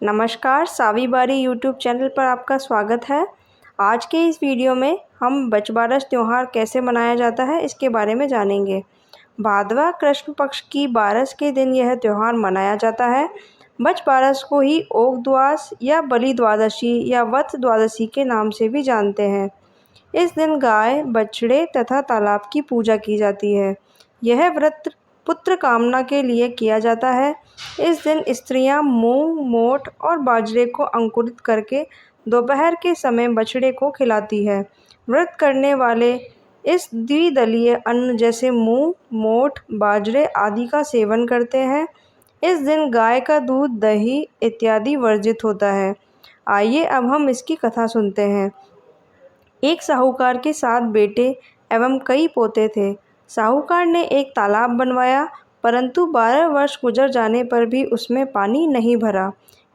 नमस्कार, सावी बारी YouTube channel पर आपका स्वागत है। आज के इस वीडियो में हम बचबारस त्यौहार कैसे मनाया जाता है इसके बारे में जानेंगे। भादवा कृष्ण पक्ष की बारस के दिन यह त्यौहार मनाया जाता है। बचबारस को ही ओक द्वादश या बलि द्वादशी या वत्स द्वादशी के नाम से भी जानते हैं। इस दिन गाय, बछड़े तथा तालाब की पूजा की जाती है। यह व्रत पुत्र कामना के लिए किया जाता है। इस दिन स्त्रियां मूंग, मोठ और बाजरे को अंकुरित करके दोपहर के समय बछड़े को खिलाती है। व्रत करने वाले इस द्विदलीय अन्न जैसे मूंग, मोठ, बाजरे आदि का सेवन करते हैं। इस दिन गाय का दूध, दही इत्यादि वर्जित होता है। आइए अब हम इसकी कथा सुनते हैं। एक साहूकार के 7 बेटे एवं कई पोते थे। साहूकार ने एक तालाब बनवाया, परंतु 12 वर्ष गुजर जाने पर भी उसमें पानी नहीं भरा।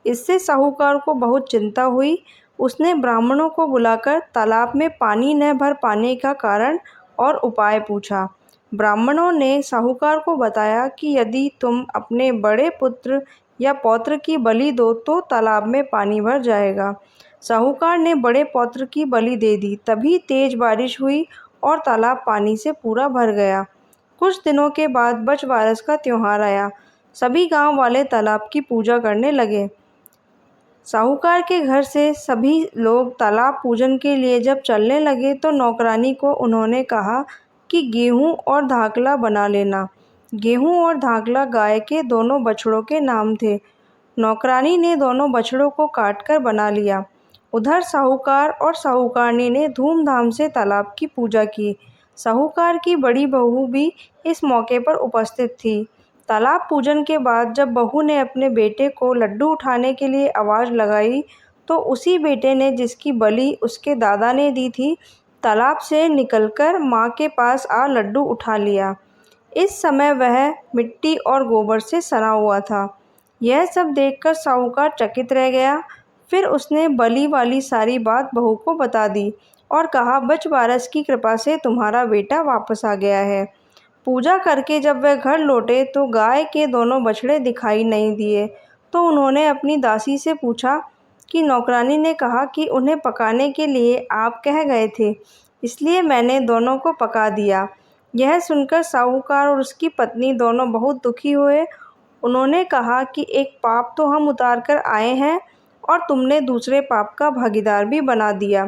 इससे साहूकार को बहुत चिंता हुई। उसने ब्राह्मणों को बुलाकर तालाब में पानी न भर पाने का कारण और उपाय पूछा। ब्राह्मणों ने साहूकार को बताया कि यदि तुम अपने बड़े पुत्र या पौत्र की बलि दो तो तालाब में पानी भर जाएगा। साहूकार ने बड़े पौत्र की बलि दे दी। तभी तेज बारिश हुई और तालाब पानी से पूरा भर गया। कुछ दिनों के बाद बचबारस का त्यौहार आया। सभी गांव वाले तालाब की पूजा करने लगे। साहूकार के घर से सभी लोग तालाब पूजन के लिए जब चलने लगे तो नौकरानी को उन्होंने कहा कि गेहूं और धाकला बना लेना। गेहूं और धाकला गाय के दोनों बछड़ों के नाम थे। नौकरानी ने दोनों बछड़ों को काटकर बना लिया। उधर साहूकार और साहूकारनी ने धूमधाम से तालाब की पूजा की। साहूकार की बड़ी बहू भी इस मौके पर उपस्थित थी। तालाब पूजन के बाद जब बहू ने अपने बेटे को लड्डू उठाने के लिए आवाज़ लगाई तो उसी बेटे ने, जिसकी बलि उसके दादा ने दी थी, तालाब से निकलकर माँ के पास आ लड्डू उठा लिया। इस समय वह मिट्टी और गोबर से सना हुआ था। यह सब देखकर साहूकार चकित रह गया। फिर उसने बलि वाली सारी बात बहू को बता दी और कहा, बचबारस की कृपा से तुम्हारा बेटा वापस आ गया है। पूजा करके जब वह घर लौटे तो गाय के दोनों बछड़े दिखाई नहीं दिए। तो उन्होंने अपनी दासी से पूछा कि नौकरानी ने कहा कि उन्हें पकाने के लिए आप कह गए थे, इसलिए मैंने दोनों को पका दिया। यह सुनकर साहूकार और उसकी पत्नी दोनों बहुत दुखी हुए। उन्होंने कहा कि एक पाप तो हम उतार कर आए हैं और तुमने दूसरे पाप का भागीदार भी बना दिया।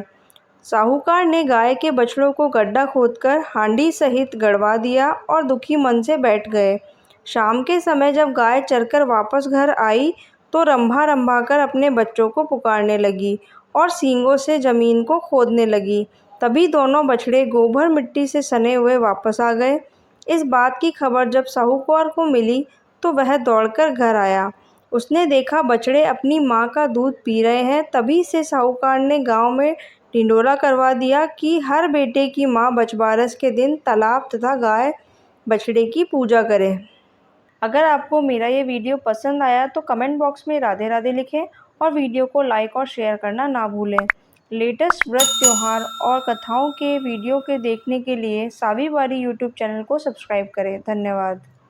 साहूकार ने गाय के बछड़ों को गड्ढा खोदकर हांडी सहित गड़वा दिया और दुखी मन से बैठ गए। शाम के समय जब गाय चरकर वापस घर आई तो रंभा रंभा कर अपने बच्चों को पुकारने लगी और सींगों से जमीन को खोदने लगी। तभी दोनों बछड़े गोबर मिट्टी से सने हुए वापस आ गए। इस बात की खबर जब साहूकार को मिली तो वह दौड़कर घर आया। उसने देखा बछड़े अपनी माँ का दूध पी रहे हैं। तभी से साहूकार ने गांव में ढिंडोरा करवा दिया कि हर बेटे की माँ बचबारस के दिन तालाब तथा गाय बछड़े की पूजा करे। अगर आपको मेरा ये वीडियो पसंद आया तो कमेंट बॉक्स में राधे राधे लिखें और वीडियो को लाइक और शेयर करना ना भूलें। लेटेस्ट व्रत त्यौहार और कथाओं के वीडियो के देखने के लिए सावी बारी यूट्यूब चैनल को सब्सक्राइब करें। धन्यवाद।